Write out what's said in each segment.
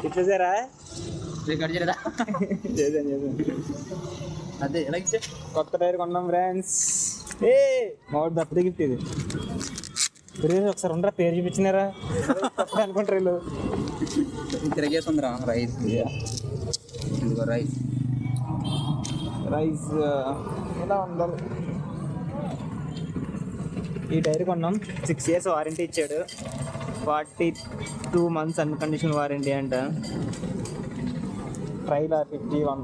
ఇచ్చేసారా? అదే ఎలా ఇచ్చే కొత్త టైర్ కొన్నాం ఫ్రెండ్స్. మా వాడు బర్త్డే గిఫ్ట్ ఇది. ఒకసారి ఉండరా, పేరు చూపించినారా అనుకుంటారు వీళ్ళు. తిరగేస్తుందిరా రైస్. ఇదిగో రైస్ రైస్ ఎలా ఉండాలి. ఈ టైర్ కొన్నాం, 6 years వారంటీ ఇచ్చాడు, 42 months అన్కండిషనల్ వారంటీ అంట. ట్రైల్ 51.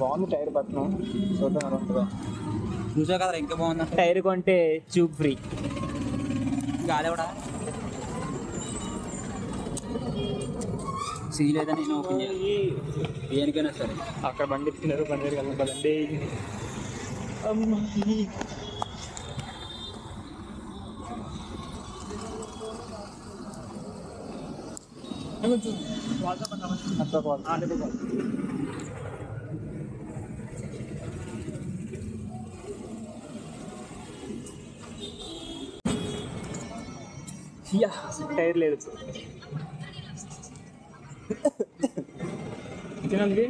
బాగుంది టైర్ పట్టణం, చూద్దాం ఎలా ఉంటుందా. చూసా కదా ఇంకా బాగుంది. టైర్ కొంటే ట్యూబ్ ఫ్రీ. గాలి కూడా సీలేదని నేను ఓపెన్ చేయాలి దేనికైనా సరే. అక్కడ బండి ఇస్తున్నారు, బండి దగ్గరికి వెళ్దాం పదండి. అమ్మాయి టైర్ లేదు తినండి.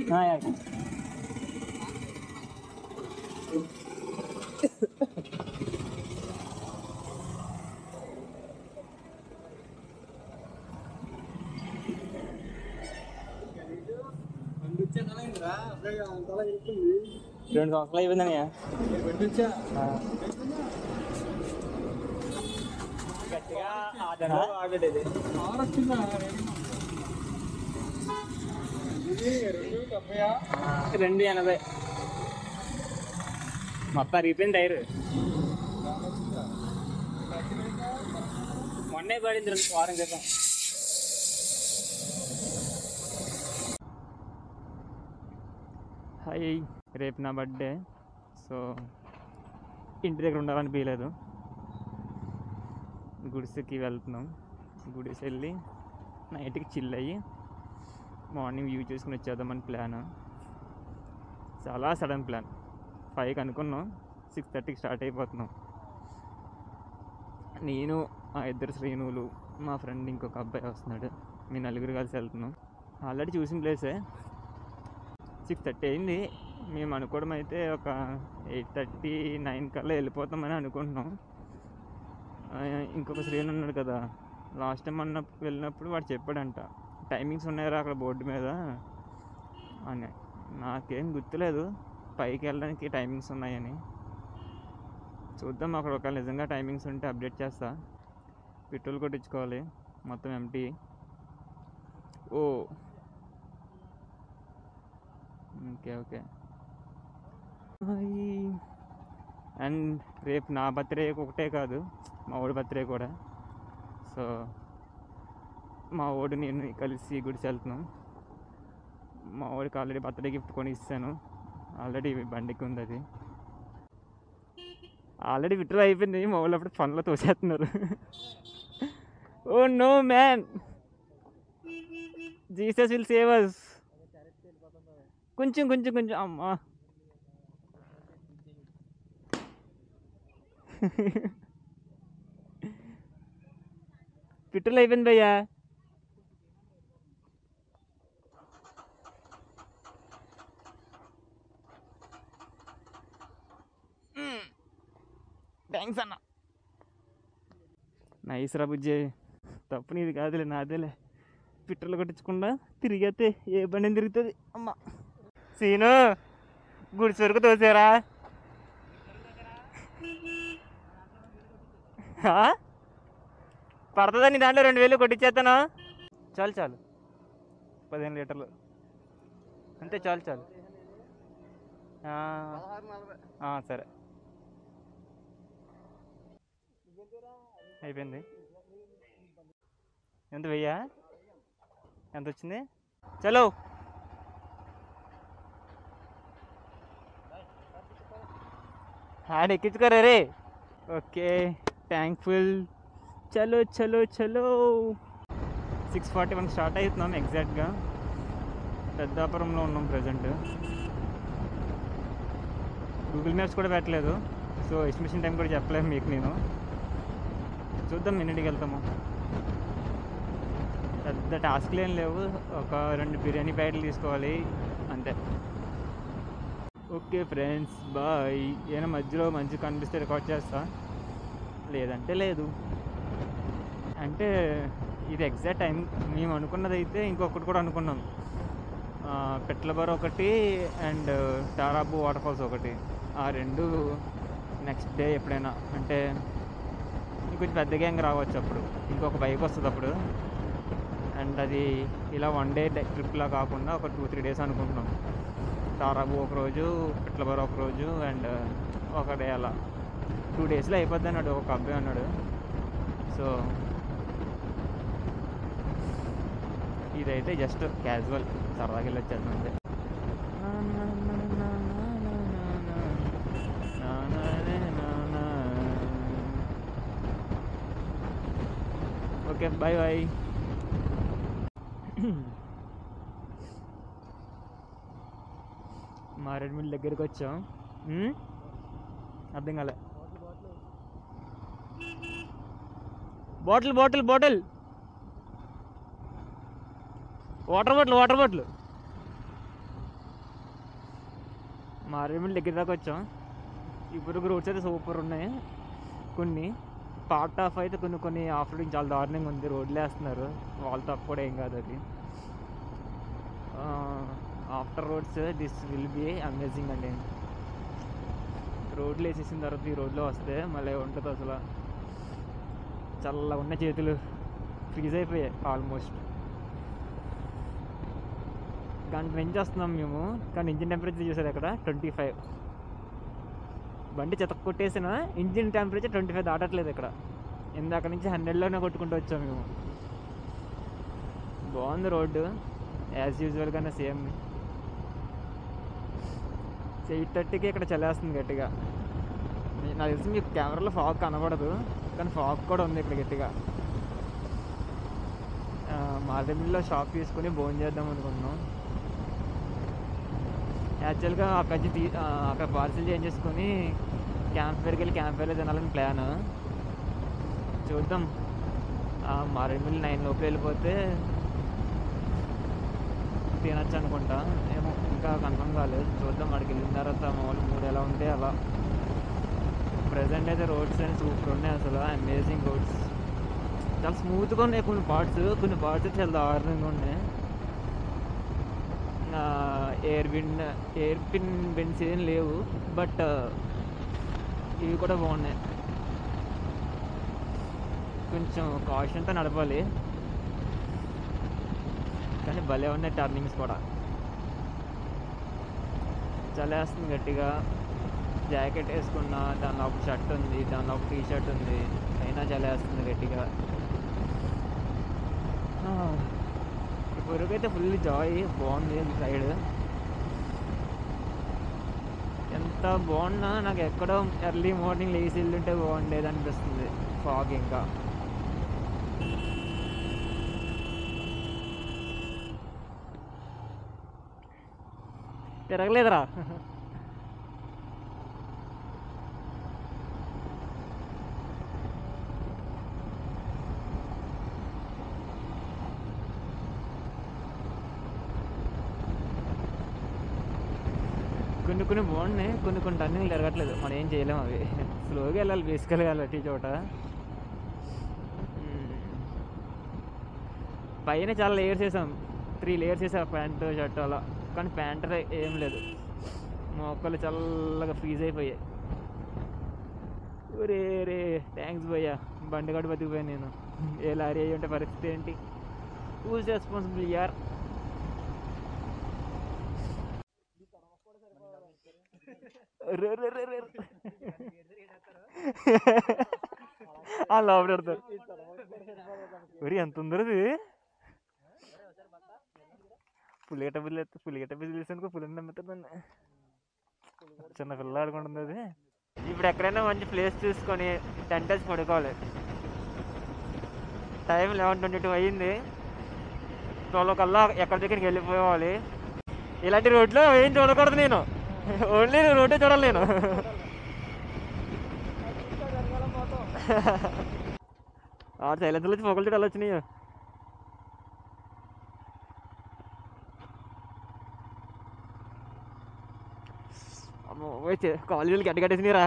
రెండు సంవత్సరాలు అయిపోయిందన్నయ్య. గట్టిగా ఆడేది 280 మొత్తం అరిగిపోయింది టైర్. మొన్నే పడింది 2 వారం క్రితం. హాయ్, రేపు నా బర్త్డే. సో ఇంటి దగ్గర ఉండాలనిపించలేదు, గుడిసెకి వెళ్తున్నాం. గుడిసె వెళ్ళి నైట్కి చిల్ అయ్యి మార్నింగ్ వ్యూ చూసుకుని వచ్చేద్దామని ప్లాన్. చాలా సడన్ ప్లాన్. 5కి అనుకున్నాం, 6:30కి స్టార్ట్ అయిపోతున్నాం. నేను, ఆ 2 శ్రీనులు, మా ఫ్రెండ్ ఇంకొక అబ్బాయి వస్తున్నాడు. మీ 4 కలిసి వెళ్తున్నాం. ఆల్రెడీ చూసిన ప్లేసే. 6:30 అయింది. మేము అనుకోవడం అయితే ఒక 8:30-9 కల్లా వెళ్ళిపోతామని అనుకుంటున్నాం. ఇంకొక శ్రీను ఉన్నాడు కదా, లాస్ట్ టైం వెళ్ళినప్పుడు వాడు చెప్పాడంట టైమింగ్స్ ఉన్నాయరా అక్కడ బోర్డు మీద అని. నాకేం గుర్తులేదు పైకి వెళ్ళడానికి టైమింగ్స్ ఉన్నాయని. చూద్దాం, అక్కడ ఒకవేళ నిజంగా టైమింగ్స్ ఉంటే అప్డేట్ చేస్తా. పెట్రోల్ కొట్టించుకోవాలి, మొత్తం ఎంటీ. ఓకే. అండ్ రేపు నా బర్త్డే ఒకటే కాదు, మా వాడి బర్త్డే కూడా. సో మా వాడు నేను కలిసి గుడిసి వెళ్తున్నాం. మా వాడికి ఆల్రెడీ బర్త్డే గిఫ్ట్ కొని ఇస్తాను. ఆల్రెడీ బండికి ఉంది, అది ఆల్రెడీ విత్డ్రా అయిపోయింది. మా వాళ్ళు అప్పుడు పనులు తోసేస్తున్నారు. Oh no man, Jesus will save us. కొంచెం అమ్మా. పెట్రోల్ అయిపోయింది భయ్యా. థ్యాంక్స్ అన్న. నైస్ రా బుజ్జే, తప్పు నీది కాదులే, నాదేలే. పెట్రోల్ కొట్టించకుండా తిరిగితే ఏ బండి తిరుగుతుంది. అమ్మ సీను, గుడిసి వరకు తోసారా? పడుతుందా నీ దాంట్లో? 2000 కొట్టించేస్తాను. చాలు 15 లీటర్లు అంతే, చాలు. సరే, అయిపోయింది. ఎంత వెయ్యా? ఎంత వచ్చింది? చలో. హ్యాండ్ ఎక్కించుకోరా రే. Okay, thankful. చలో 6:41 స్టార్ట్ అవుతున్నాం ఎగ్జాక్ట్గా. పెద్దాపురంలో ఉన్నాం ప్రజెంట్. గూగుల్ మ్యాప్స్ కూడా పెట్టలేదు, సో ఎస్టిమేషన్ టైం కూడా చెప్పలేము మీకు నేను. చూద్దాం ఎన్నింటికి వెళ్తాము. పెద్ద టాస్క్లు ఏం లేవు, ఒక 2 బిర్యానీ ప్యాకెట్లు తీసుకోవాలి అంతే. Okay friends, bye. ఏమైనా మధ్యలో మంచి కనిపిస్తే రికార్డ్ చేస్తా, లేదంటే లేదు. అంటే ఇది ఎగ్జాక్ట్ టైం మేము అనుకున్నది అయితే ఇంకొకటి కూడా అనుకున్నాం, పెట్లబర్ ఒకటి అండ్ తారాబు వాటర్ ఫాల్స్ ఒకటి. ఆ 2 నెక్స్ట్ డే ఎప్పుడైనా, అంటే ఇంకొంచెం పెద్ద గ్యాంగ్ రావచ్చు అప్పుడు, ఇంకొక బైక్ వస్తుంది అప్పుడు. అండ్ అది ఇలా 1 డే ట్రిప్లా కాకుండా ఒక 2-3 డేస్ అనుకుంటున్నాం. తారాబు ఒకరోజు, పెట్లబర్ ఒకరోజు అండ్ ఒక డే, అలా 2 డేస్లో అయిపోద్ది అన్నాడు ఒక అబ్బాయి అన్నాడు. సో ఇదైతే జస్ట్ క్యాజువల్, సరదాగా వెళ్ళొచ్చేద్దాం అంతే. Okay, bye bye. మారేడుమిల్లి దగ్గరికి వచ్చాం. అర్థం కాలే. Bottle bottle bottle water bottle. Maredumilli దగ్గర దాకా వచ్చాం. ఇప్పుడు రోడ్స్ అయితే సూపర్ ఉన్నాయి. కొన్ని పార్ట్ ఆఫ్ అయితే కొన్ని ఆఫ్ రోడింగ్ చాలా దారుణంగా ఉంది, రోడ్లు వేస్తున్నారు, వాళ్ళతో తప్పు కూడా ఏం కాదు అది. After roads this will be amazing అండి. రోడ్లు వేసేసిన తర్వాత ఈ రోడ్లో వస్తే మళ్ళీ ఉంటుంది అసలు. చల్లగా ఉన్న చేతులు ఫ్రీజ్ అయిపోయాయి ఆల్మోస్ట్. గంట నుంచి వస్తున్నాం మేము, కానీ ఇంజిన్ టెంపరేచర్ చూసారు అక్కడ 25. బండి చెత్త కొట్టేసిన ఇంజిన్ టెంపరేచర్ 25 దాటట్లేదు ఇక్కడ. ఇందాక నుంచి 100లోనే కొట్టుకుంటూ వచ్చాం మేము. బాగుంది రోడ్డు, యాజ్ యూజువల్గానే సేమ్. 8:30కి ఇక్కడ చల్లేస్తుంది గట్టిగా. నాకు తెలిసి మీకు కెమెరాలో ఫాగ్ కనబడదు, కానీ ఫాగ్ కూడా ఉంది ఇక్కడ గట్టిగా. మారేడుమిల్లిలో షాప్ తీసుకుని భోజనం చేద్దాం అనుకుంటున్నాం. యాక్చువల్గా అక్కడ పార్సిల్ చేంజ్ చేసుకొని క్యాంప్ ఫైర్కి వెళ్ళి క్యాంప్ ఫైర్లో తినాలని ప్లాన్. చూద్దాం, మారేడుమిల్లి 9 లోపల వెళ్ళిపోతే తినచ్చు అనుకుంటా, ఏమో ఇంకా కన్ఫర్మ్ కాలేదు. చూద్దాం, అక్కడికి వెళ్ళిన తర్వాత మామూలు మూడు ఎలా ఉంటే అలా. ప్రజెంట్ అయితే రోడ్స్ అని సూపర్ ఉన్నాయి అసలు, అమేజింగ్ రోడ్స్, చాలా స్మూత్గా ఉన్నాయి. కొన్ని పార్ట్స్ చాలా దారుణంగా ఉన్నాయి. ఎయిర్ పిన్ బెండ్స్ ఏం లేవు, బట్ ఇవి కూడా బాగున్నాయి. కొంచెం కాషన్తో నడపాలి, కానీ భలే ఉన్నాయి టర్నింగ్స్ కూడా. చలేస్తుంది గట్టిగా. జాకెట్ వేసుకున్నా, దానిలో ఒక షర్ట్ ఉంది, దానిలో ఒక టీ షర్ట్ ఉంది, అయినా చలేస్తుంది గట్టిగా. ఇప్పటికైతే ఫుల్ జాయ్, బాగుంది సైడ్. ఎంత బాగున్నా నాకు ఎక్కడో ఎర్లీ మార్నింగ్ లేచి వెళ్ళుంటే బాగుండేది అనిపిస్తుంది. ఫాగ్ ఇంకా తిరగలేదురా. కొన్ని బాగున్నాయి, కొన్ని టర్నింగ్లు తిరగట్లేదు, మనం ఏం చేయలేము. అవి స్లోగా వెళ్ళాలి, బేసికల్గా వెళ్ళాలి ప్రతి చోట. పైన చాలా లేయర్స్ వేసాం, 3 లేయర్స్ వేసాం, ప్యాంటు షర్ట్ అలా. కానీ ప్యాంట్ ఏం లేదు, మొక్కలు చల్లగా ఫ్రీజ్ అయిపోయాయి. రే థ్యాంక్స్ భయ్యా, బండి కూడా బతికిపోయాను నేను. ఏ లారీ అయ్యి ఉంటే పరిస్థితి ఏంటి? హూజ్ రెస్పాన్సిబుల్ యార్? లోపల పెడతారు. మరి ఎంత ఉందరది? పులిగట్ట బిజిల్ అనుకో, పులిని నమ్ముతుందండి. చిన్న పిల్ల ఆడుకుంటుంది అది. ఇప్పుడు ఎక్కడైనా మంచి ప్లేస్ చూసుకొని టెంట్ వేసి పడుకోవాలి. టైం 11:22 అయ్యింది. 12 కల్లా ఎక్కడి దగ్గరికి వెళ్ళిపోవాలి. ఇలాంటి రోడ్లో ఏం చూడకూడదు నేను, ఓన్లీ రోడ్డే చూడాలి నేను. సైలెన్స్లో వచ్చి పొగలు చూడాలి వచ్చినాయి. కాలేజీలకి అడ్డగట్టేసినరా.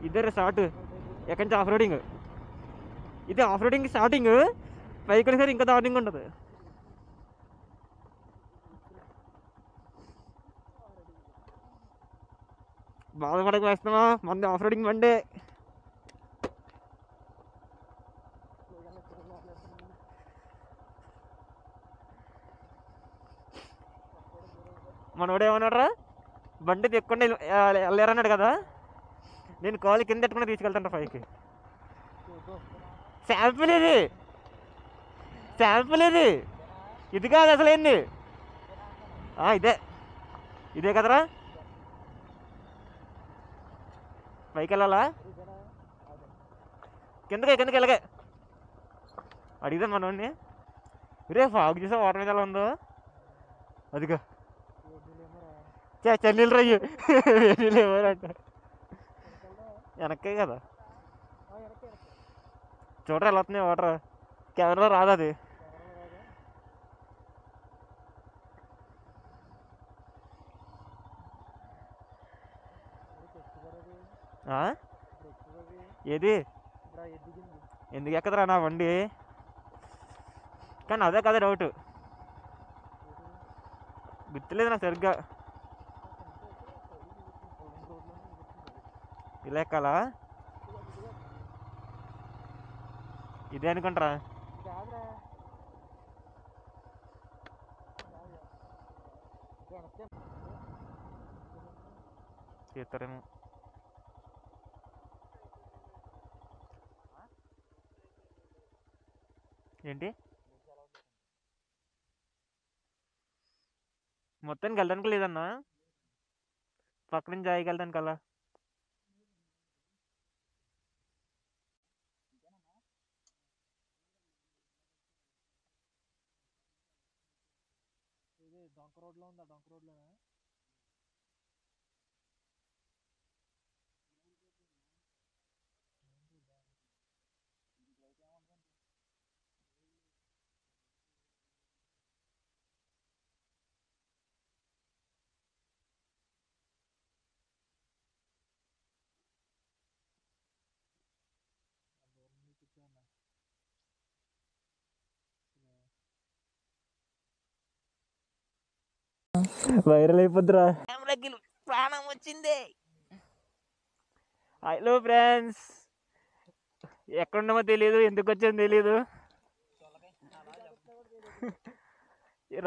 ఇద్దరు స్టార్ట్ ఎక్కడి నుంచి ఆఫ్ రోడింగ్. ఇది ఆఫ్ రోడింగ్ స్టార్టింగ్, పైకి సరే ఇంకా దారుణంగా ఉండదు. బాధపడక వేస్తున్నా మంది ఆఫ్ రోడింగ్ బండి. మనోడు ఏమన్నాడు రా, బండి తెక్కుండా వెళ్ళారన్నాడు కదా, నేను కాలు కింద పెట్టుకుని తీసుకెళ్తాను పైకి. శాంపుల్ ఇది, శాంపుల్ ఇది, ఇది కాదు అసలు ఏంది. ఇదే ఇదే కదరా, పైకి వెళ్ళాలా, కిందకి వెళ్ళగే అడిగితే మనోడిని. రే ఫాగ్ చూసా వాటర్ మీద ఎలా ఉందో, అదిగా చన్నీళ్ళు రయ్యు నీళ్ళేమోరంట. వెనక్కే కదా చూడరా ఎలా వస్తున్నాయి వాటర్, కెమెరాలో రాదు అది. ఏది ఎందుకు ఎక్కదరా నా బండి, కానీ అదే కదా డౌట్, గుర్తులేదు నా సరిగ్గా. ఇలా ఎక్కాలా, ఇదే అనుకుంటారా. చేస్తారేమో. ఏంటి మొత్తానికి వెళ్ళడానికి లేదన్నా, పక్క నుంచి జాయికి వెళ్ళడానికి అలా. డొంక రోడ్లో ఉందా, డొంక రోడ్లోనే వైరల్ అయిపోద్దిరా. ప్రాణం వచ్చింది. హలో ఫ్రెండ్స్, ఎక్కడున్నామో తెలియదు, ఎందుకు వచ్చామో తెలియదు.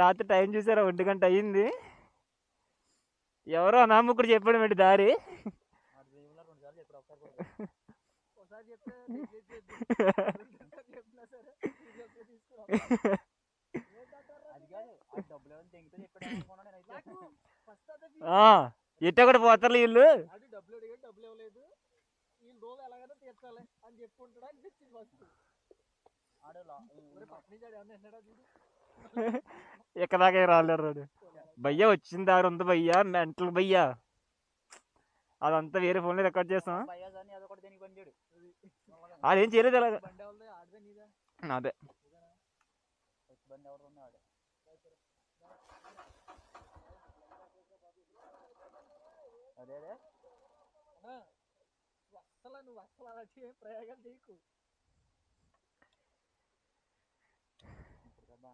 రాత్రి టైం చూసారా, 1 గంట అయ్యింది. ఎవరో అనామకుడు చెప్పాడు ఏంటి దారి. ఎట్ట కూడా పోతారు వీళ్ళు. ఎక్కదాకా రాలేరు. భయ్యా వచ్చిన దారి ఉంది భయ్యా, మెంటల్ భయ్యా. అదంతా వేరే ఫోన్లో రికార్డ్ చేస్తాం. అదేం చేయలేదు అలాగా, అదే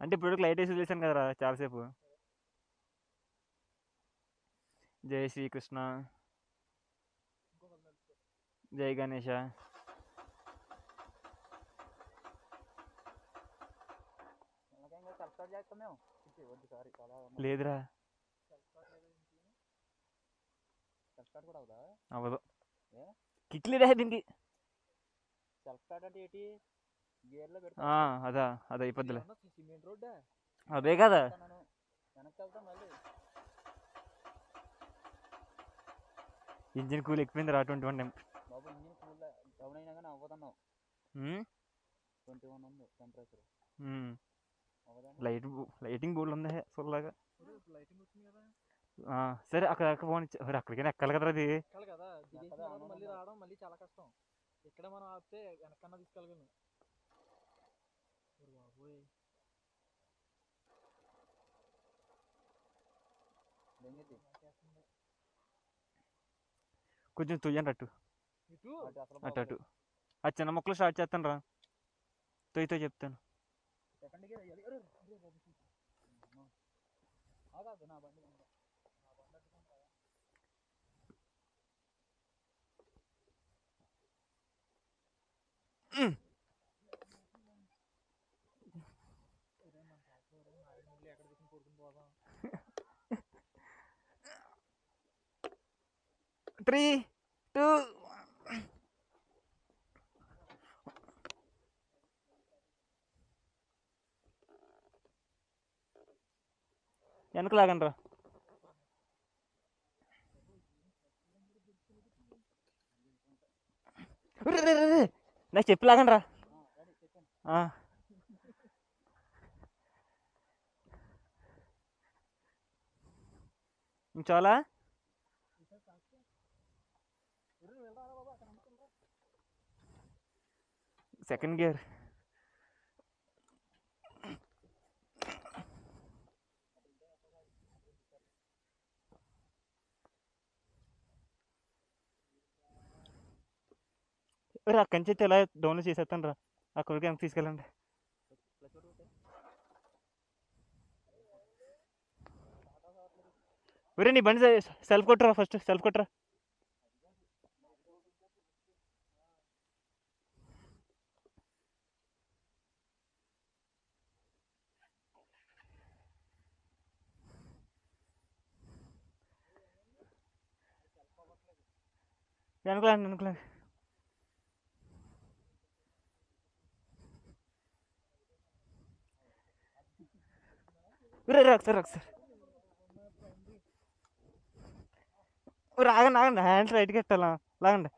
అంటే ఇప్పుడు లైట్ వేసి వదిలేసాను కదరా చాలాసేపు. జై శ్రీకృష్ణ, జై గణేష. లేదురా అవ్వదు, కిక్ లేదా దీనికి. అదా అది అయిపోద్దిలే, అదే కదా. ఇంజిన్ కూల్ ఎక్కువైంది రా, 21 లైటింగ్ బోర్డు ఉంది ఫుల్లాగా. సరే అక్కడ ఫోన్ అక్కడికైనా ఎక్కాలి కదరా అది. ఇక్కడ మనం ఆపితే వెనకన్నా తీసుకెళ్ళగలను. కొంచెం తుయ్యండి అటు అటు అటు ఆ చిన్న మొక్కలు స్టార్ట్ చేస్తాను రా. తొయ్యితో చెప్తాను. ఉమ్. 3, 2 వెనక లాగండి రా. నాకు చెప్పి లాగండి రా. చాలా సెకండ్ గేర్. అక్కడి నుంచి ఎలా డౌన్లోడ్ చేసేస్తాను రా. అక్కడికి ఎంత తీసుకెళ్ళండి. ఒరే నీ బండి సెల్ఫ్ కొట్టరా, ఫస్ట్ సెల్ఫ్ కొట్టరా. వెనకలాండి వెనకలాండి. ఒకసారి ఆగండి ఆగండి. హ్యాండ్స్ రైట్కి ఎట్టాలా లాగండి.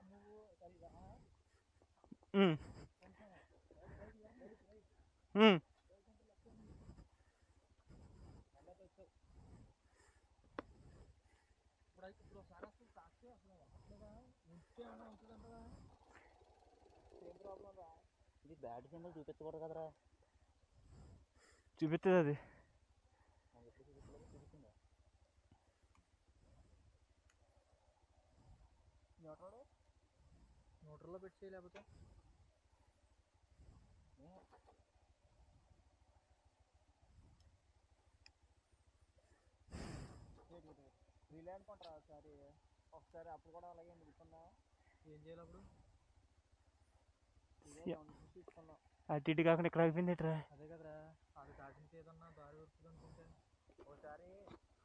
చూపిస్తుంది అది. న్యూట్రల్లో పెట్టి లేకపోతే అనుకుంటారా ఒకసారి అప్పుడు కూడా అలాగే నిలుపుకున్నా. ఏం చేయాలి అప్పుడు? తీసుకున్నాం అటు ఇటు కాకుండా ఇక్కడ అయిపోయింది ఎట్రా. అదే కదరా, అది కాకుండా ఏదన్నా దారి వస్తుంది అనుకుంటే. ఒకసారి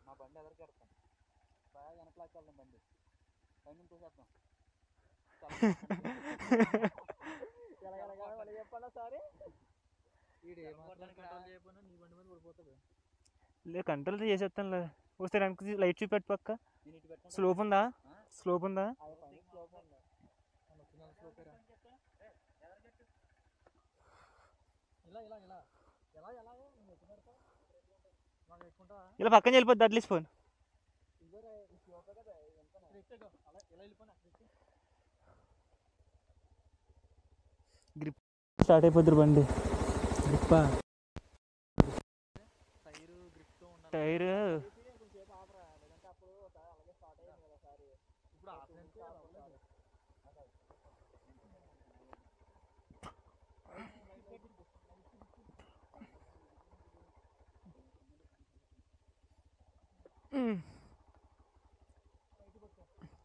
మా బండి ఎదరికి పెడతాం, బాగా వెనకలాకి వెళ్దాం బండి, బండిని చూసేద్దాం. చెప్పాలా సారీ, లే కంట్రోల్ చేసేస్తాను. ఒకసారి వెనక్కి లైట్ చూపెట్టు పక్క. స్లోప్ ఉందా? స్లోప్ ఉందా? ఇలా పక్కన వెళ్ళిపోద్ది అట్లీస్ట్ ఫోన్. గ్రిప్ స్టార్ట్ అయిపోద్ది బండి. గ్రిప్పా టైర్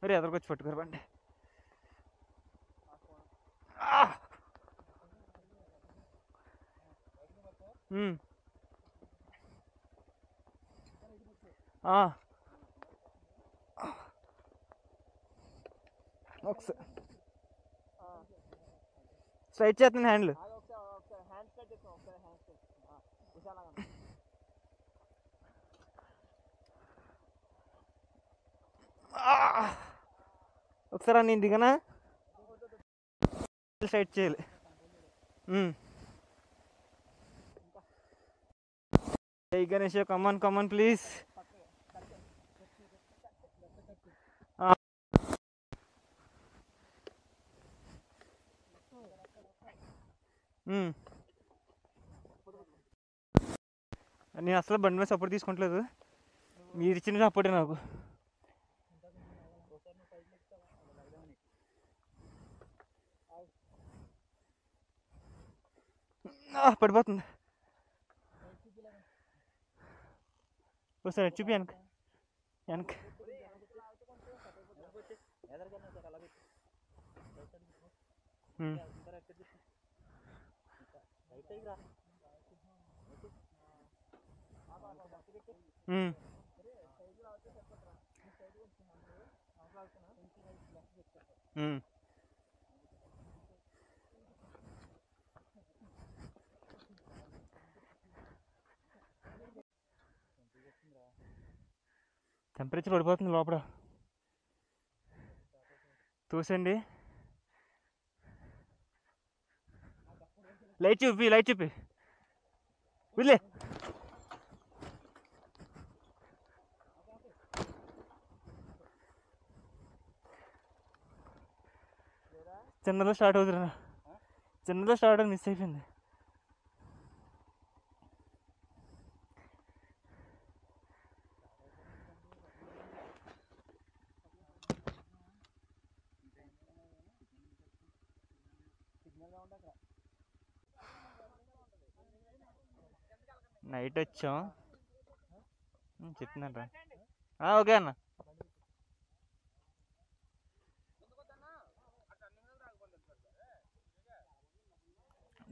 మరి ఎదరికొచ్చి పట్టుకోరు బండి. ఒకసారి స్ట్రైట్ చేస్తాను హ్యాండ్లు. ఒకసారి నేను దిగనా, స్ట్రైట్ చేయాలి. జై గణేష్, కమాన్ కమాన్ ప్లీజ్. నేను అసలు బండి మీద సపోర్ట్ తీసుకుంటలేదు, మీరు ఇచ్చిన సపోర్టే నాకు. పడిపోతుంది. ఒకసారి చూపి వెనక వెనక. టెంపరేచర్ పడిపోతుంది లోపల. చూసండి, లైట్ చూపి వదిలే. చిన్నలో స్టార్ట్ అవుతున్నా, చిన్నలో స్టార్ట్ అవుతుంది, మిస్ అయిపోయింది. నైట్ వచ్చాం, చెప్తున్నారా? ఓకే అన్న.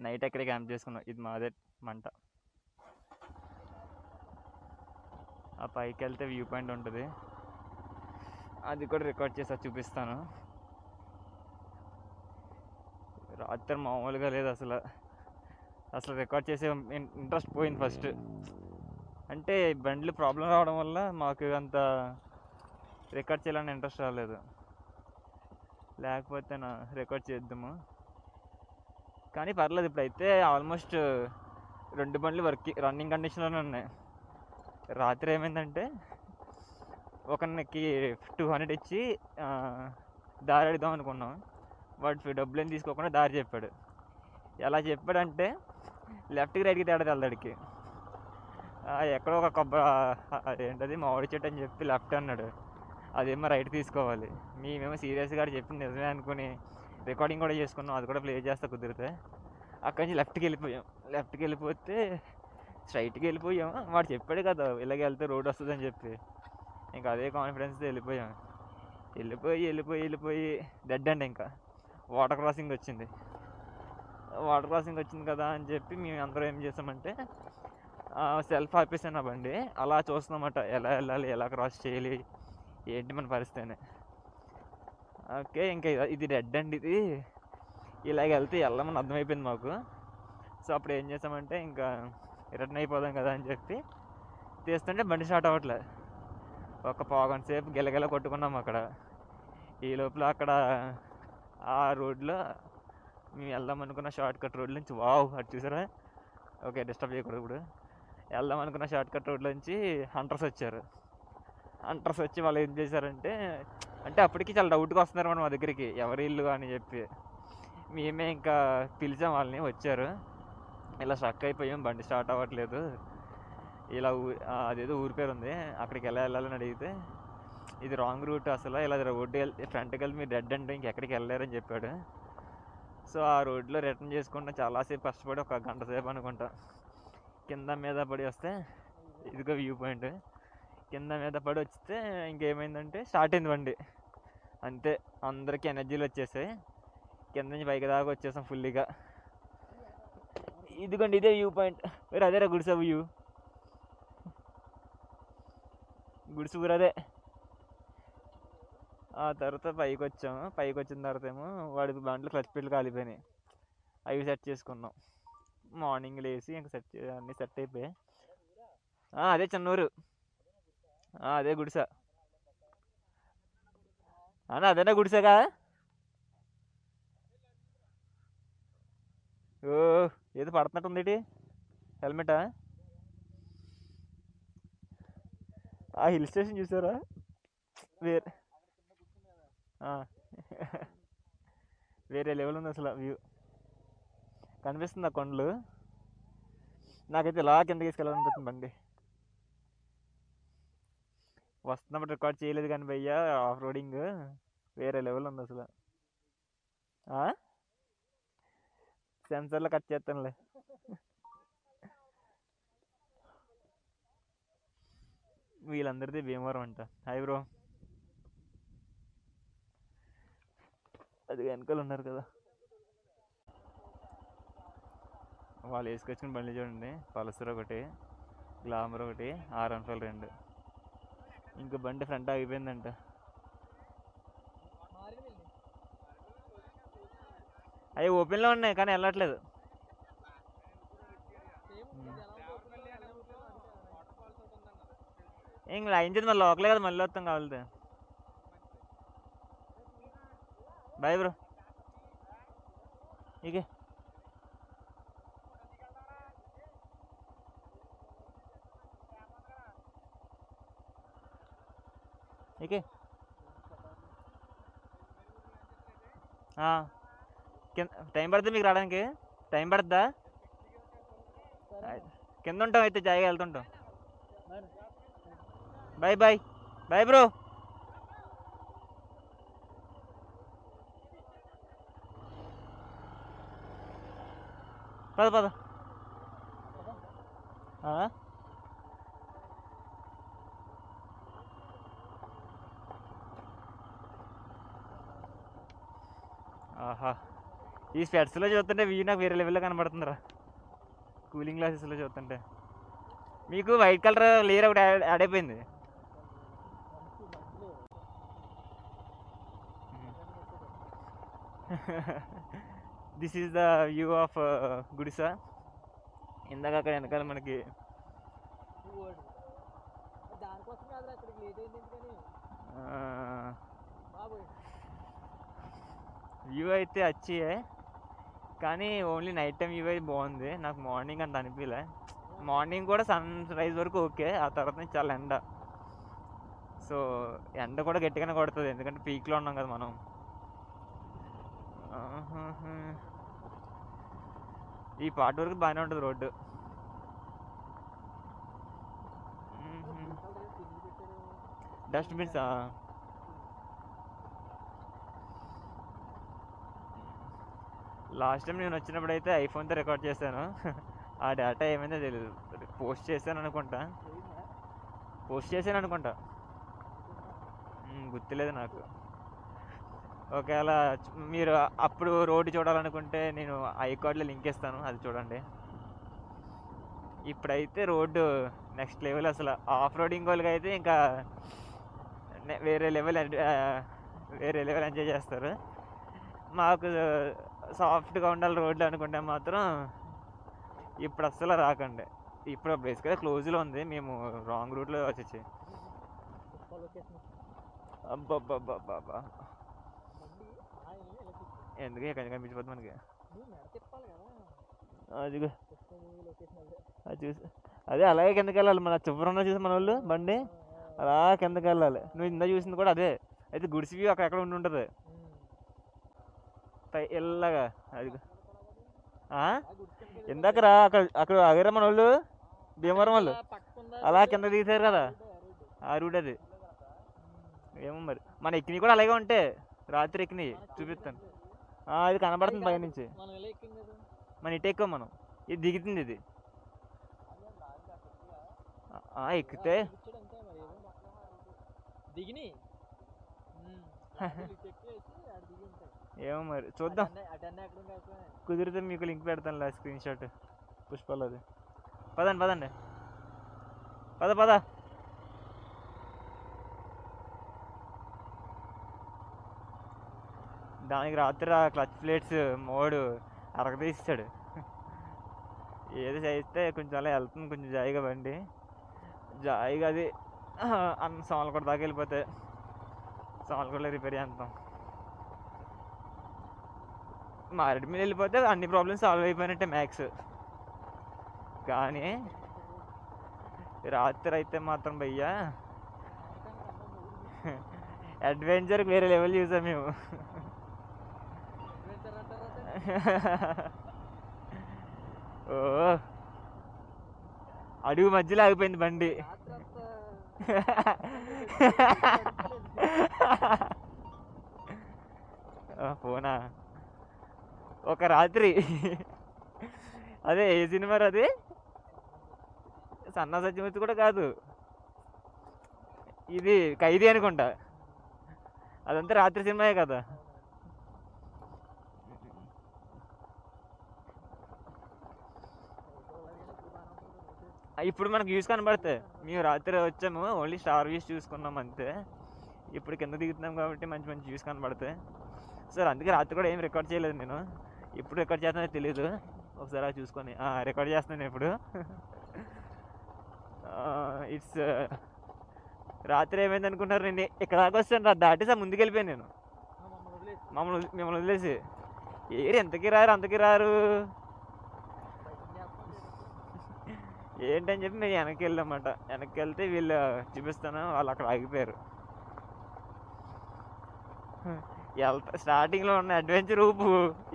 నైట్ ఎక్కడ క్యాంప్ చేసుకున్నాం. ఇది మాదే మంట. ఆ పైకి వెళ్తే వ్యూ పాయింట్ ఉంటుంది, అది కూడా రికార్డ్ చేసి చూపిస్తాను. రాత్రి మామూలుగా లేదు అసలు రికార్డ్ చేసే ఇంట్రెస్ట్ పోయింది ఫస్ట్. అంటే బండ్లు ప్రాబ్లం రావడం వల్ల మాకు అంత రికార్డ్ చేయాలని ఇంట్రెస్ట్ రాలేదు, లేకపోతే రికార్డ్ చేద్దాము. కానీ పర్లేదు, ఇప్పుడైతే ఆల్మోస్ట్ 2 బండ్లు రన్నింగ్ కండిషన్లోనే ఉన్నాయి. రాత్రి ఏమైందంటే ఒకరికి 200 ఇచ్చి దారి అడుగుదాం అనుకున్నాం. వాడు డబ్బులు ఏం తీసుకోకుండా దారి చెప్పాడు. ఎలా చెప్పాడంటే లెఫ్ట్కి రైట్కి తేడా తెల్లడికి. ఎక్కడో ఒక ఏంటది మామిడి చెట్టు అని చెప్పి లెఫ్ట్ అన్నాడు, అదేమో రైట్ తీసుకోవాలి. మేమేమో సీరియస్గా చెప్పింది నిజమే అనుకుని రికార్డింగ్ కూడా చేసుకున్నాం, అది కూడా ప్లే చేస్తే కుదిరితే. అక్కడి నుంచి లెఫ్ట్కి వెళ్ళిపోతే స్ట్రైట్కి వెళ్ళిపోయాం. వాడు చెప్పాడు కదా ఇలాగ వెళ్తే రోడ్ వస్తుందని చెప్పి, ఇంకా అదే కాన్ఫిడెన్స్తో వెళ్ళిపోయి డెడ్ అండ్ ఇంకా వాటర్ క్రాసింగ్ వచ్చింది కదా అని చెప్పి మేము అందరూ ఏం చేసామంటే సెల్ఫ్ ఆపేసాను ఆ బండి. అలా చూస్తున్నామట ఎలా వెళ్ళాలి, ఎలా క్రాస్ చేయాలి, ఏంటి మన పరిస్థితి అని. ఓకే, ఇంకా ఇది డెడ్ అండ్ ఇది ఇలాగ వెళ్తే వెళ్ళమని అర్థమైపోయింది మాకు. సో అప్పుడు ఏం చేసామంటే ఇంకా రిటర్న్ అయిపోదాం కదా అని చెప్పి తీస్తుంటే బండి స్టార్ట్ అవ్వట్లే. ఒక పావుగంట సేపు గిలగిల కొట్టుకున్నాం అక్కడ. ఈ లోపల అక్కడ ఆ రోడ్లో మేము వెళ్దాం అనుకున్న షార్ట్ కట్ రోడ్ నుంచి అటు చూసారా, ఓకే డిస్టర్బ్ చేయకూడదు. ఇప్పుడు వెళ్దాం అనుకున్న షార్ట్ కట్ రోడ్లో నుంచి హంటర్స్ వచ్చి వాళ్ళు ఏం చేశారంటే, అంటే అప్పటికి చాలా డౌట్గా వస్తున్నారు మన దగ్గరికి, ఎవరి ఇల్లు అని చెప్పి. మేమే ఇంకా పిలిచాం వాళ్ళని, వచ్చారు. ఇలా స్ట్రక్ అయిపోయాం, బండి స్టార్ట్ అవ్వట్లేదు, ఇలా అదేదో ఊరి పేరు ఉంది, అక్కడికి ఎలా వెళ్ళాలని అడిగితే ఇది రాంగ్ రూట్, అసలు ఇలా రోడ్డు ఫ్రంట్కి వెళ్తే మీరు డెడ్ అంటే ఇంకెక్కడికి వెళ్ళలేరని చెప్పాడు. సో ఆ రోడ్లో రిటర్న్ చేసుకుంటా చాలాసేపు కష్టపడి ఒక గంట సేపు అనుకుంటా కింద మీద పడి వస్తే, ఇదిగో వ్యూ పాయింట్, కింద మీద పడి వస్తే ఇంకేమైందంటే స్టార్ట్ అయింది బండి. అంతే, అందరికీ ఎనర్జీలు వచ్చేసాయి, కింద నుంచి పైకి దాకా వచ్చేసాం ఫుల్లీగా. ఇదిగోండి ఇదే వ్యూ పాయింట్. వేరే అదేరా గుడిసె వ్యూ, గుడిసె ఊరు అదే. ఆ తర్వాత పైకి వచ్చిన తర్వాత ఏమో వాడి బండ్లు క్లచ్ పెట్లు కాలిపోయినాయి, అవి సెట్ చేసుకున్నాం. మార్నింగ్ లేసి ఇంక అన్నీ సెట్ అయిపోయాయి. అదే చెన్నూరు, అదే గుడిసె అన్న, అదేనా గుడిసెగా? ఏదో పడుతున్నట్టుంది ఏంటి, హెల్మెటా? ఆ హిల్ స్టేషన్ చూసారా, వేరే లెవెల్ ఉంది అసలు వ్యూ. కనిపిస్తుంది ఆ కొండలు, నాకైతే ఇలా కిందకి తీసుకెళ్ళాలనిపిస్తుంది బండి. వస్తున్నప్పుడు రికార్డ్ చేయలేదు కానీ భయ్యా, ఆఫ్ రోడింగ్ వేరే లెవెల్ ఉంది అసలు. సెన్సర్లో కట్ చేస్తానులే. వీళ్ళందరిది భీమవరం అంట. Hi bro. అది వెనకాల ఉన్నారు కదా వాళ్ళు వేసుకొచ్చిన బండి చూడండి. పల్సర్ ఒకటి, గ్లామర్ ఒకటి, R15 2. ఇంకో బండి ఫ్రంట్ ఆగిపోయిందంట. అవి ఓపెన్లో ఉన్నాయి కానీ వెళ్ళట్లేదు. ఇంక అయింది మళ్ళీ లోకలే కదా, మళ్ళీ వస్తాం కావాలితే. Bye bro. ఇకే ఇకే టైం పడుతుంది మీకు రావడానికి? టైం పడుతుందా? కింద ఉంటాం అయితే, జాయిగా వెళ్తుంటాం. Bye bye. Bye bro. పద పద. ఆహా, ఈ స్పెట్స్లో చూస్తుంటే వ్యూ నాకు వేరే లెవెల్లో కనబడుతుందిరా. కూలింగ్ గ్లాసెస్లో చూస్తుంటే. మీకు వైట్ కలర్ లేయర్ ఒకటి యాడ్ అయిపోయింది. This is the view of Gudisa. ఇందాక అక్కడ వెనకాల మనకి వ్యూ అయితే వచ్చియే, కానీ ఓన్లీ నైట్ టైం వ్యూ అయితే బాగుంది. నాకు మార్నింగ్ అంత అనిపించలే. మార్నింగ్ కూడా సన్ రైజ్ వరకు ఓకే, ఆ తర్వాత నుంచి చాలా ఎండ. సో ఎండ కూడా గట్టిగానే కొడుతుంది, ఎందుకంటే పీక్లో ఉన్నాం కదా మనం. ఈ పార్ట్ వరకు బాగానే ఉంటుంది రోడ్డు. డస్ట్బిన్స్ లాస్ట్ టైం నేను వచ్చినప్పుడు అయితే ఐఫోన్తో రికార్డ్ చేశాను. ఆ డేటా ఏమైందో తెలియదు. పోస్ట్ చేశాను అనుకుంటా, గుర్తులేదు నాకు. ఒకవేళ మీరు అప్పుడు రోడ్డు చూడాలనుకుంటే నేను ఐకార్డ్లో లింక్ ఇస్తాను, అది చూడండి. ఇప్పుడైతే రోడ్డు నెక్స్ట్ లెవెల్. అసలు ఆఫ్ రోడింగ్ వాళ్ళకి అయితే ఇంకా వేరే లెవెల్ ఎంజాయ్ చేస్తారు. మాకు సాఫ్ట్గా ఉండాలి రోడ్లు అనుకుంటే మాత్రం ఇప్పుడు అస్సలు రాకండి. ఇప్పుడు బేసిక్గా క్లోజ్లో ఉంది, మేము రాంగ్ రూట్లో వచ్చేసి. అబ్బబ్బబ్బబ్బా, ఎందుకు ఎక్కడ కనిపించిపోతుంది మనకి? అదిగో అది చూసి అదే అలాగే కిందకి వెళ్ళాలి. మన చివరన్నా చూసి మన వాళ్ళు బండి అలా కిందకి వెళ్ళాలి. నువ్వు ఇందా చూసింది కూడా అదే. అయితే గుడిసి వ్యూ అక్కడ ఉండి ఉంటుంది ఇలాగా. అదిగో ఇందాకరా అక్కడ ఆగారా మన వాళ్ళు, భీమవరం వాళ్ళు, అలా కింద తీసారు కదా, ఆ రూట్ అది. ఏమో మరి మన ఎక్కినవి కూడా అలాగే ఉంటే, రాత్రి ఎక్కినవి చూపిస్తాను. అది కనబడుతుంది పై నుంచి. మన ఇటు ఎక్కువ, మనం ఇది దిగుతుంది. ఇది ఎక్కితే ఏమో మరి చూద్దాం, కుదిరితే మీకు లింక్ పెడతాను, స్క్రీన్ షాట్ పుష్పాలది. పదండి పద. దానికి రాత్రి ఆ క్లచ్ ప్లేట్స్ మోడు అరగదీస్తాడు. ఏదో చేస్తే కొంచెం అలా వెళ్తుంది, కొంచెం జాయిగా బండి జాయిగా. అది సోమలకోట దాకా వెళ్ళిపోతే సోమలకోటలో రిపేర్ చేస్తాం. మారేడు మీద వెళ్ళిపోతే అన్ని ప్రాబ్లమ్స్ సాల్వ్ అయిపోయినట్టే మ్యాక్స్. కానీ రాత్రి అయితే మాత్రం భయ్యా అడ్వెంచర్కి వేరే లెవెల్ చూసాం మేము. ఓ అడుగు మధ్యలో ఆగిపోయింది బండి. ఫోనా ఒక రాత్రి అదే ఏ సినిమా అది? సన్నా సత్యమూర్తి కూడా కాదు, ఇది ఖైదీ అనుకుంటా, అదంతా రాత్రి సినిమాయే కదా. ఇప్పుడు మనకు వ్యూస్ కనబడతాయి. మేము రాత్రి వచ్చాము, ఓన్లీ స్టార్ వ్యూస్ చూసుకున్నాం అంతే. ఇప్పుడు కింద దిగుతున్నాం కాబట్టి మంచి మంచి వ్యూస్ కనబడతాయి. సార్ అందుకే రాత్రి కూడా ఏం రికార్డ్ చేయలేదు నేను. ఇప్పుడు రికార్డ్ చేస్తానో తెలియదు, ఒకసారి అది చూసుకొని రికార్డ్ చేస్తున్నాను ఇప్పుడు. ఇట్స్ రాత్రి ఏమైంది అనుకుంటున్నారు? నేను ఇక్కడ దాకా వస్తాను, దాటేసా ముందుకు వెళ్ళిపోయాను నేను. మిమ్మల్ని వదిలేసి ఏరు ఎంతకి రారు ఏంటని చెప్పి నేను వెనక్కి వెళ్ళామన్నమాట. వెనక్కి వెళ్తే వీళ్ళు చూపిస్తాను, వాళ్ళు అక్కడ ఆగిపోయారు. స్టార్టింగ్లో ఉన్న అడ్వెంచర్ ఊపు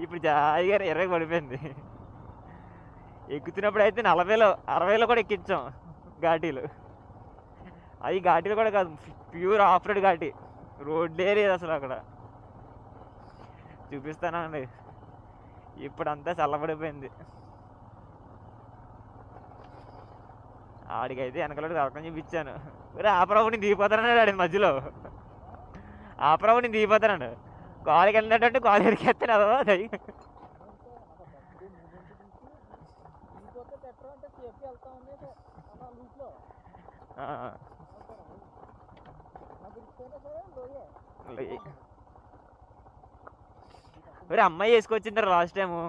ఇప్పుడు జాయిగా ఎర్రగా పడిపోయింది. ఎక్కుతున్నప్పుడు అయితే 40లో 60లో కూడా ఎక్కించాం ఘాటీలు. అవి ఘాటీలు కూడా కాదు, ప్యూర్ ఆఫ్ రోడ్ ఘాటీ, రోడ్లే లేదు అసలు అక్కడ. చూపిస్తానండి, ఇప్పుడంతా చల్లబడిపోయింది. ఆడికైతే వెనకలోకి రకం చూపించాను, ఆపరావు నేను దిగిపోతానన్నాడు ఆడి మధ్యలో. ఆపరావు నేను దిగిపోతానండి, కాలుకి వెళ్ళినట్టు కాలు ఎరికేస్తాను అదో అది. అమ్మాయి వేసుకొచ్చింది లాస్ట్ టైము,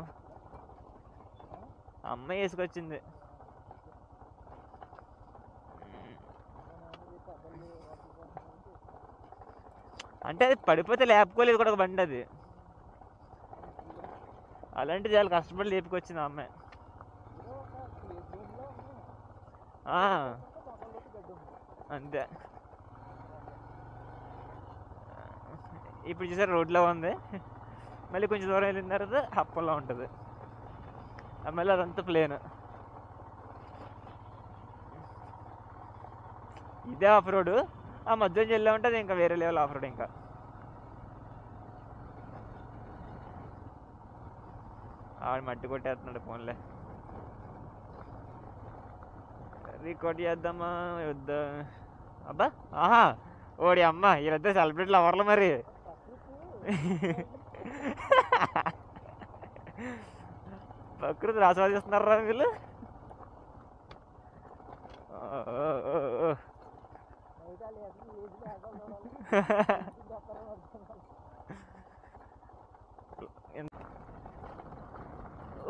అమ్మాయి వేసుకొచ్చింది. అంటే అది పడిపోతే లేపుకోలేదు కూడా ఒక బండి అది, అలాంటిది చాలా కష్టపడి లేపుకొచ్చింది ఆ అమ్మాయి. అంతే. ఇప్పుడు చూసారు రోడ్లో ఉంది, మళ్ళీ కొంచెం దూరం వెళ్ళిన తర్వాత హప్పల్లో ఉంటుంది, మళ్ళీ అదంతా ప్లేన్. ఇదే ఆఫ్ రోడ్, ఆ మధ్యలో వెళ్ళే ఉంటుంది ఇంకా వేరే లెవెల్ ఆఫ్ రోడ్. ఇంకా ఆడు మట్టి కొట్టేస్తున్నాడు. ఫోన్లే రికార్డ్ చేద్దామా వద్దా? అబ్బా ఆహా ఓడి అమ్మ, వీళ్ళిద్దరు సెలబ్రిటీలు అవర్లు మరి. ప్రకృతిని ఆస్వాదిస్తున్నారా వీళ్ళు?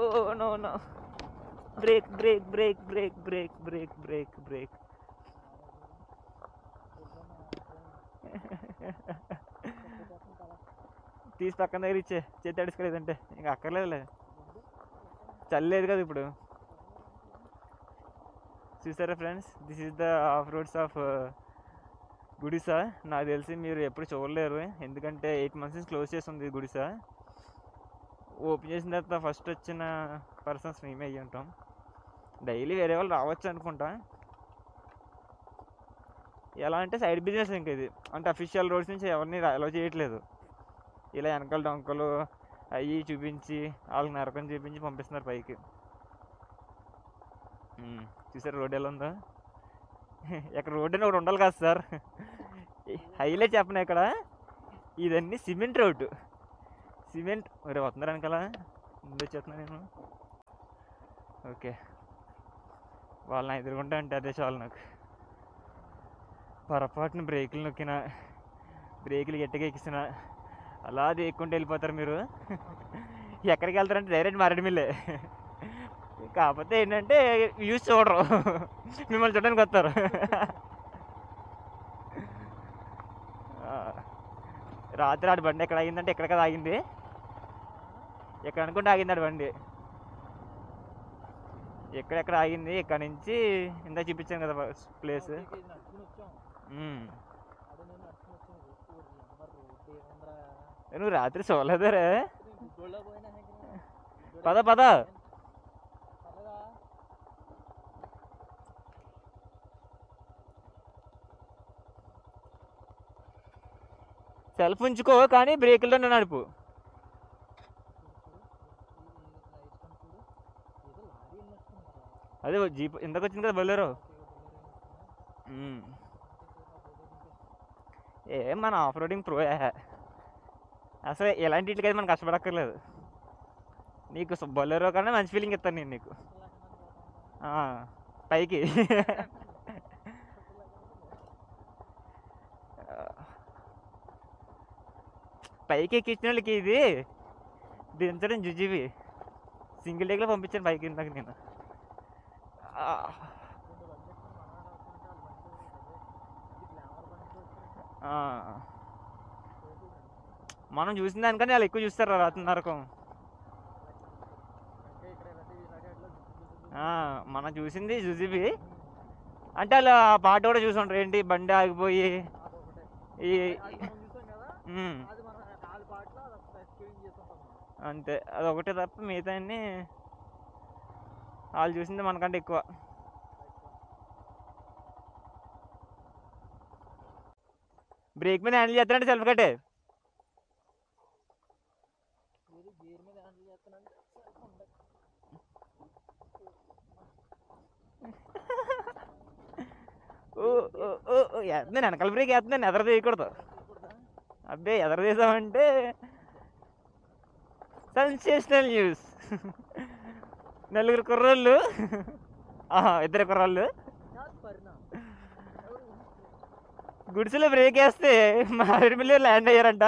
Oh no no, break break break break break break break break. తీసి పక్కన దగ్గర ఇచ్చే, చేతి అడుచుకోలేదంటే ఇంకా అక్కర్లేదులే, చల్లేదు కదా ఇప్పుడు. చూసారా friends, this is the of roads of Gudisa. నాకు తెలిసి మీరు ఎప్పుడు చూడలేరు, ఎందుకంటే 8 months క్లోజ్ చేసి ఉంది గుడిసా. ఓపెన్ చేసిన తర్వాత ఫస్ట్ వచ్చిన పర్సన్స్ మేమే అయ్యి ఉంటాం. డైలీ వేరే వాళ్ళు రావచ్చు అనుకుంటా. ఎలా అంటే సైడ్ బిజినెస్ ఇంక ఇది, అంటే అఫీషియల్ రోడ్స్ నుంచి ఎవరిని అలౌ చేయట్లేదు. ఇలా వెనకాల డొంకలు అవి చూపించి వాళ్ళకి నరకం చూపించి పంపిస్తున్నారు పైకి. చూసారు రోడ్ ఎలా ఉందో? ఇక్కడ రోడ్ అని ఒకటి ఉండాలి కదా సార్. హైలైట్ చెప్పను, ఇక్కడ ఇదన్నీ సిమెంట్ రోడ్డు, సిమెంట్. మరి వస్తున్నారు వెనకాల, ముందు వచ్చేస్తున్నా నేను. ఓకే, వాళ్ళని ఎదుర్కొంటా అంటే అదే చాలు నాకు. పొరపాటున బ్రేకులు నొక్కిన, బ్రేకులు గట్టిగా ఎక్కిసిన, అలా దేక్కుంటూ వెళ్ళిపోతారు మీరు. ఎక్కడికి వెళ్తారంటే డైరెక్ట్ మారేడుమిల్లే. కాకపోతే ఏంటంటే వ్యూస్ చూడరు, మిమ్మల్ని చూడడానికి వస్తారు. రాత్రి ఆడి బండి ఎక్కడ ఆగిందంటే ఎక్కడ కదా ఆగింది, ఎక్కడ అనుకుంటే ఆగింది ఆడి బండి. ఎక్కడెక్కడ ఆగింది, ఇక్కడ నుంచి ఇందా చూపించాను కదా ప్లేస్. నువ్వు రాత్రి చూడలేదరే? పద పద. సెల్ఫ్ ఉంచుకో కానీ బ్రేకుల్లోనే నడుపు. అదే జీప్ ఇంతకు వచ్చింది కదా బొలేరో. మన ఆఫ్ రోడింగ్ ప్రో అసలు ఎలాంటి వీటికైతే మనం కష్టపడక్కర్లేదు. నీకు బొలెరో కన్నా మంచి ఫీలింగ్ ఇస్తాను నేను నీకు. ఆ, పైకి పైకి ఎక్కించిన వాళ్ళకి ఇది దించడం జుజీవి. సింగిల్ డేలో పంపించాను పైకి ఇందాక నేను. ఆ, ఆ. మనం చూసిన దానికన్నా వాళ్ళు ఎక్కువ చూస్తారు రాత్రి నరకం. మనం చూసింది జుజీబి అంటే వాళ్ళు ఆ పాట కూడా చూసుంటారు. ఏంటి బండి ఆగిపోయి ఈ ఉమ్, అంతే అదొకటే తప్ప మిగతా అన్ని వాళ్ళు చూసింది మనకంటే ఎక్కువ. బ్రేక్ మీద హ్యాండిల్ చేస్తానంటే సెల్ఫ్ కట్టే. వేస్తున్నాను వెనకాల బ్రేక్ వేస్తున్నాను, ఎదర తీయకూడదు. అబ్బే ఎదర తీసామంటే సెన్సేషనల్ న్యూస్. నలుగురు కుర్రోళ్ళు, ఇద్దరు కుర్రాళ్ళు గుడిసెలో బ్రేక్ వేస్తే మారేడుమిల్లి ల్యాండ్ అయ్యారంట.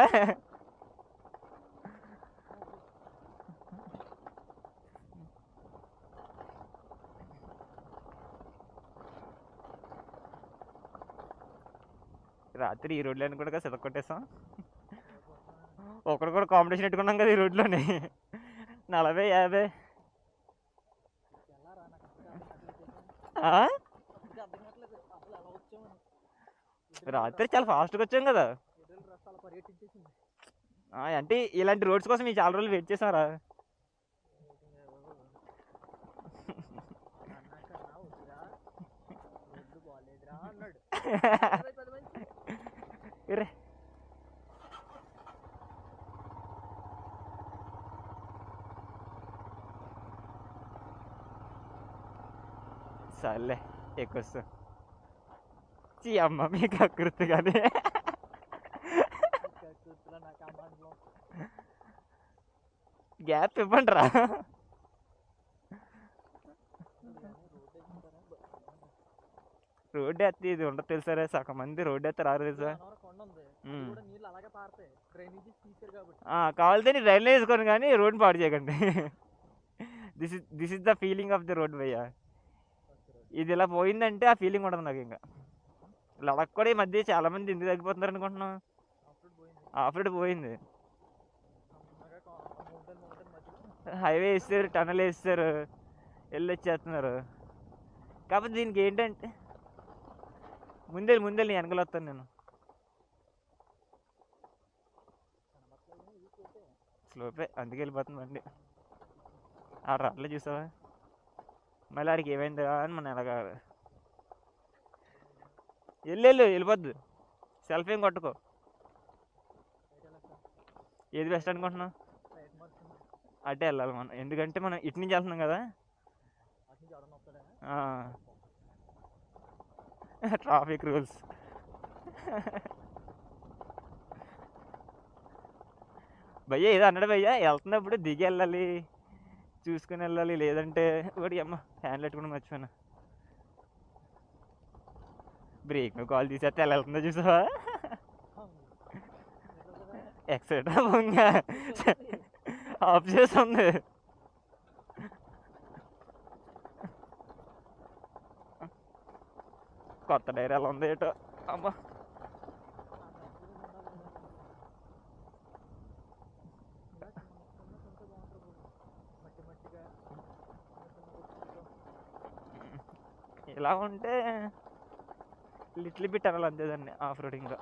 రాత్రి ఈ రోడ్లో కూడా సిద్ధ కొట్టేసాం. ఒకరు కూడా కాంపిటీషన్ పెట్టుకున్నాం కదా ఈ రోడ్లోనే, 40-50. రాత్రి చాలా ఫాస్ట్గా వచ్చాం కదా. అంటే ఇలాంటి రోడ్స్ కోసం ఈ చాలా రోజులు వెయిట్ చేసారా. సర్లే ఎక్కువ అమ్మ మీకు అకృతి కానీ గ్యాప్ ఇవ్వండి రా. రోడ్డు ఎత్తి ఇది ఉండదు తెలుసారా, సగం మంది రోడ్డు ఎత్తి రారు తెలుసా. కావాలితే నీ డ్రైనేజ్ వేసుకొని కానీ రోడ్ని పాడు చేయకండి. This is the feeling of the road భయ్యా. ఇది ఇలా పోయిందంటే ఆ ఫీలింగ్ ఉండదు నాకు ఇంకా. లడక్ కూడా ఈ మధ్య చాలా మంది ఎందుకు తగ్గిపోతున్నారు అనుకుంటున్నాం. ఆఫ్ రోడ్ పోయింది, హైవే వేస్తారు, టనల్ వేస్తారు, వెళ్ళి వచ్చేస్తున్నారు. కాకపోతే దీనికి ఏంటంటే ముందే నీ వెనకలు వస్తాను నేను. స్లోపే అందుకే వెళ్ళిపోతుంది బండి. ఆడ రాట్లే చూసావా, మళ్ళీ ఆడికి ఏమైందా అని మనం ఎలాగా వెళ్ళిపోద్దు. సెల్ఫ్ ఏం కొట్టుకో. ఏది బెస్ట్ అనుకుంటున్నావు? అటే వెళ్ళాలి మనం, ఎందుకంటే మనం ఇటు నుంచి వెళ్తున్నాం కదా. Traffic rules. భయ్యా ఏదో అన్నాడు భయ్యా, వెళ్తున్నప్పుడు దిగి వెళ్ళాలి, చూసుకుని వెళ్ళాలి, లేదంటే ఒకటి అమ్మ హ్యాండ్ పెట్టుకుని మర్చిపోయినా. బ్రేక్ నువ్వు కాల్ తీసేస్తే ఎలా వెళ్తుందో చూసావా. ఎక్సైట్ పొంగా ఆఫ్ చేసి ఉంది. కొత్త డైరీ ఎలా ఉంది ఏటో అమ్మ. ఇలా ఉంటే లిటిల్ బిట్ అనాలి అంతేదాన్ని ఆఫ్ రోడింగ్లో.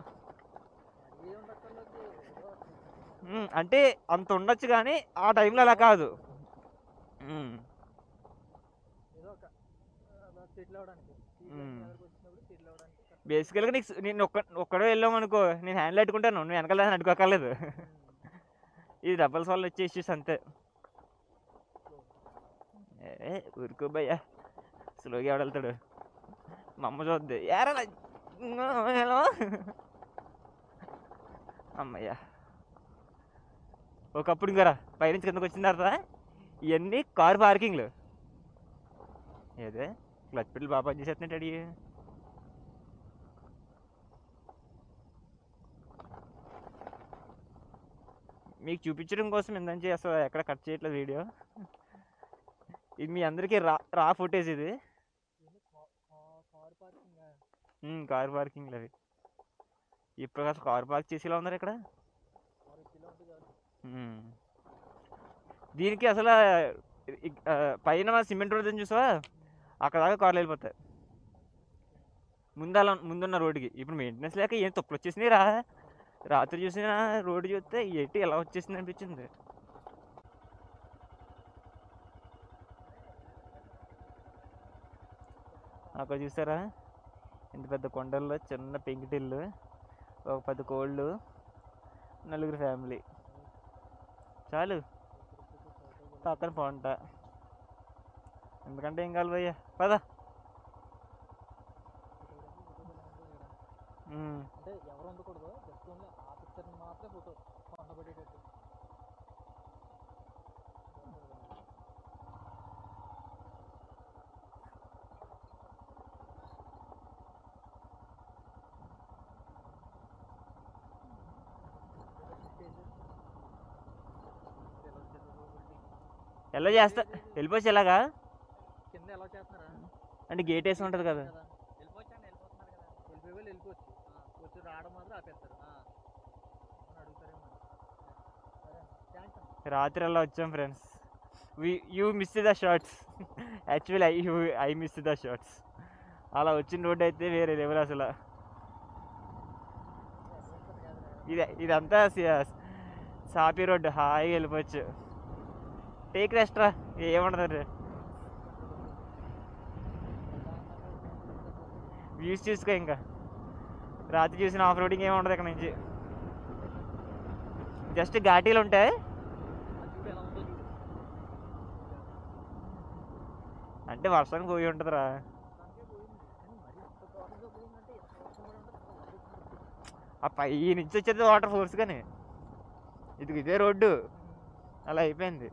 అంటే అంత ఉండొచ్చు కానీ ఆ టైంలో అలా కాదు. బేసికల్గా నీకు నేను ఒక్కడే వెళ్ళాం అనుకో, నేను హ్యాండిల్ పెట్టుకుంటాను, నువ్వు వెనకాల అడ్డుకోకర్లేదు. ఇది డబల్స్ వల్ల వచ్చే ఇష్యూస్ అంతే. ఊరుకో భయ్యా, స్లోగా ఎవడెళ్తాడు. మా అమ్మ చూద్ది హలో అమ్మయ్య. ఒకప్పుడు ఇంకరా పైనుంచి కిందకు వచ్చిన తర్వాత ఇవన్నీ కారు పార్కింగ్లు. ఏదే క్లచ్ పెట్టి బాగా పనిచేసేస్తున్నట్టు అడిగి. మీకు చూపించడం కోసం ఏంటంటే అసలు ఎక్కడ కట్ చేయట్లేదు వీడియో. ఇది మీ అందరికీ రా ఫుటేజ్ ఇది. కార్ పార్కింగ్లు అవి. ఇప్పుడు అసలు కార్ పార్క్ చేసేలా ఉన్నారు ఇక్కడ. దీనికి అసలు పైన సిమెంట్ రోడ్ చూసావా, అక్కడ దాకా కార్లు వెళ్ళిపోతాయి ముందున్న రోడ్డుకి. ఇప్పుడు మెయింటెనెన్స్ లేక ఏం తప్పులు వచ్చేసినాయి రా. రాత్రి చూసిన రోడ్డు చూస్తే ఎటు ఎలా వచ్చేసింది అనిపించింది. అక్కడ చూసారా ఇంత పెద్ద కొండల్లో చిన్న పెంకిటిల్లు, ఒక 10 కోళ్ళు, 4 ఫ్యామిలీ చాలు. పక్కన పంట. ఎందుకంటే ఏం కావాలి భయ్యా, పద. ఎవరు ఉండకూడదు, జస్ట్ ఓన్లీ ఆ పిక్చర్ని మాత్రమే ఫోటో ఉండబడేటట్టు. ఎలా చేస్తా వెళ్ళిపోవచ్చు ఎలాగా కింద ఎలా చేస్తున్నారా అంటే గేట్ వేసి ఉంటుంది కదా. వెళ్ళిపోవచ్చు అండి, వెళ్ళిపోతున్నారు కదా, వెళ్ళిపోయి వెళ్ళిపోవచ్చు. వచ్చి రావడం మాత్రం ఆపేస్తారు. అడుగుతారేమో. రాత్రి అలా వచ్చాం friends. You miss the shorts. Actually I miss the shorts. అలా వచ్చిన రోడ్ అయితే వేరే లెవెల్ అసలు. ఇదంతా సాపి రోడ్డు, హాయిగా వెళ్ళిపోవచ్చు. టేక్ రెస్ట్ రా, ఏముండదు. వ్యూస్ చూసుకో. ఇంకా రాత్రి చూసిన ఆఫ్ రోడింగ్ ఏమి ఉండదు ఇక్కడ నుంచి. జస్ట్ ఘాటీలు ఉంటాయి. అంటే వర్షానికి పోయి ఉంటుందిరా. ఆ పై నుంచి వచ్చేది వాటర్ ఫోర్స్. కానీ ఇదే రోడ్డు అలా అయిపోయింది.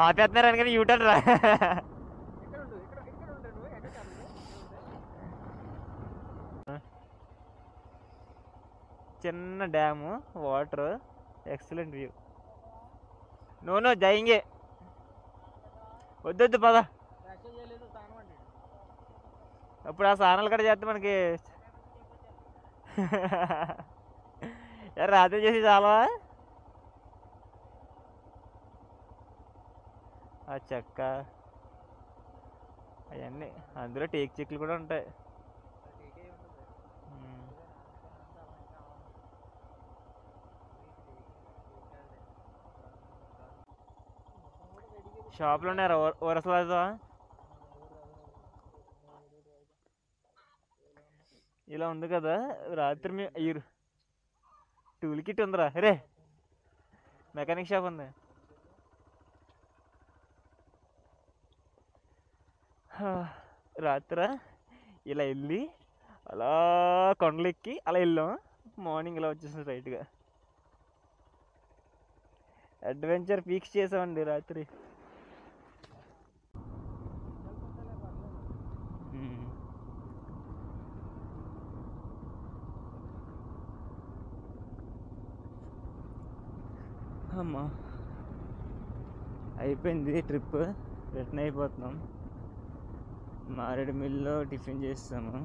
ఆపేస్తున్నారు అనుకని యూటర్న్ రా. చిన్న dam, water, excellent view. No జాయింగే వద్దొద్దు పద. అప్పుడు ఆ స్నానాలు కూడా చేస్తే మనకి రాత్రి చేసి చాలా. ఆ చెక్క అవన్నీ అందులో టేక్ చెట్లు కూడా ఉంటాయి. షాప్లో ఉన్నారా వరసలాదా. ఇలా ఉంది కదా రాత్రి. టూల్ కిట్ ఉందిరా రే, మెకానిక్ షాప్ ఉంది. రాత్రి ఇలా వెళ్ళి అలా కొండలెక్కి అలా వెళ్ళాం. మార్నింగ్ ఇలా వచ్చేసాం రైట్గా. అడ్వెంచర్ పీక్స్ చేసామండి రాత్రి. అమ్మా అయిపోయింది ట్రిప్, రిటర్న్ అయిపోతున్నాం. మారేడుమిల్లిలో టిఫిన్ చేస్తాము.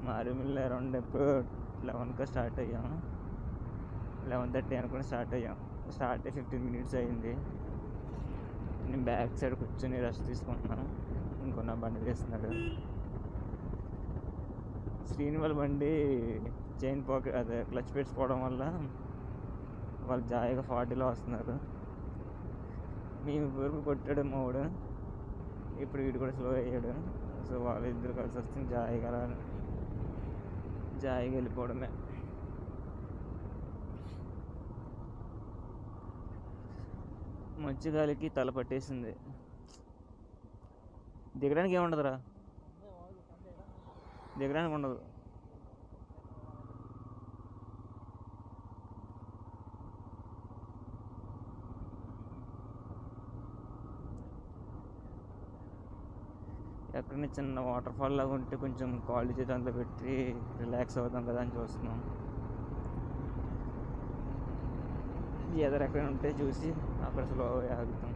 మారేడుమిల్లి అరౌండ్ ఎప్పుడు 11కి స్టార్ట్ అయ్యాము. 11:30 అనుకుని స్టార్ట్ అయ్యాం. స్టార్ట్ అయ్యి 15 minutes అయింది. నేను బ్యాక్ సైడ్ కూర్చొని రెస్ట్ తీసుకుంటున్నాను. ఇంకో నా బండి తీస్తున్నాడు. శ్రీని వాళ్ళ బండి చైన్ పాకెట్ అదే క్లచ్ పెట్టుకోవడం వల్ల వాళ్ళు జాయిగా 40లో వస్తున్నారు. మేము వరకు కొట్టాడు మావాడు, ఇప్పుడు వీడు కూడా స్లో అయ్యాడు. సో వాళ్ళిద్దరు కలిసి వస్తే జాయిగా వెళ్ళిపోవడమే. మంచి గాలికి తల పట్టేసింది. దిగడానికి ఏముండదురా, ఉందే వాళ్ళు సండే దిగడానికి ఉండదు. ఎక్కడైనా చిన్న వాటర్ ఫాల్ లాగా ఉంటే కొంచెం కాళ్ళు చేతి అంతా పెట్టి రిలాక్స్ అవుతాం కదా అని చూస్తున్నాం. ఎదురు ఎక్కడైనా ఉంటే చూసి అక్కడ స్లోగా ఆగుతాం.